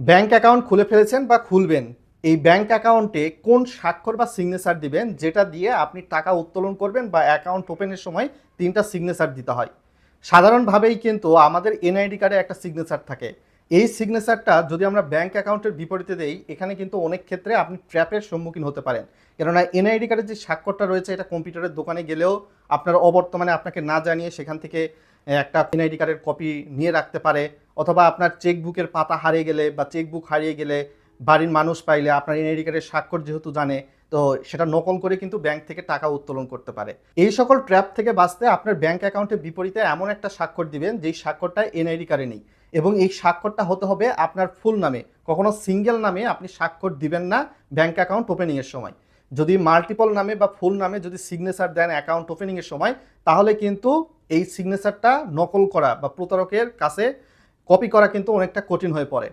Bank account খুলে ফেলেছেন বা খুলবেন, এই ব্যাংক অ্যাকাউন্টে কোন স্বাক্ষর বা সিগনেচার দিবেন যেটা দিয়ে আপনি টাকা উত্তোলন করবেন বা অ্যাকাউন্ট ওপেনের সময় 3টা সিগনেচার দিতে হয়। সাধারণভাবেই কিন্তু আমাদের এনআইডি কার্ডে একটা সিগনেচার থাকে। এই সিগনেচারটা যদি আমরা ব্যাংক অ্যাকাউন্টের বিপরীতে দেই, এখানে কিন্তু অনেক ক্ষেত্রে আপনি ট্র্যাপের সম্মুখীন হতে পারেন। কেননা এনআইডি কার্ডের যে স্বাক্ষরটা রয়েছে এটা কম্পিউটারের দোকানে গেলেও আপনার অবর্তমানে আপনাকে না জানিয়ে সেখান থেকে একটা এনআইডি কার্ডের কপি নিয়ে রাখতে পারে, অথবা আপনার চেকবুকের পাতা হারিয়ে গেলে বা চেকবুক হারিয়ে গেলে বাড়ির মানুষ পাইলে আপনার এনআইডি কার্ডের স্বাক্ষর যেহেতু জানে, তো সেটা নকল করে কিন্তু ব্যাংক থেকে টাকা উত্তোলন করতে পারে। এই সকল ট্র্যাপ থেকে বাঁচতে আপনার ব্যাংক অ্যাকাউন্টের বিপরীতে এমন একটা স্বাক্ষর দিবেন যেই স্বাক্ষরটা এনআইডি কার্ডে নেই, এবং এই স্বাক্ষরটা হতে হবে আপনার ফুল নামে। কখনো সিঙ্গেল নামে আপনি স্বাক্ষর দিবেন না ব্যাংক অ্যাকাউন্ট ওপেনিংয়ের সময়। যদি মাল্টিপল নামে বা ফুল নামে যদি সিগনেচার দেন অ্যাকাউন্ট ওপেনিংয়ের সময়, তাহলে কিন্তু এই সিগনেচারটা নকল করা বা প্রতারকের কাছে কপি করা কিন্তু অনেকটা কঠিন হয়ে পড়ে।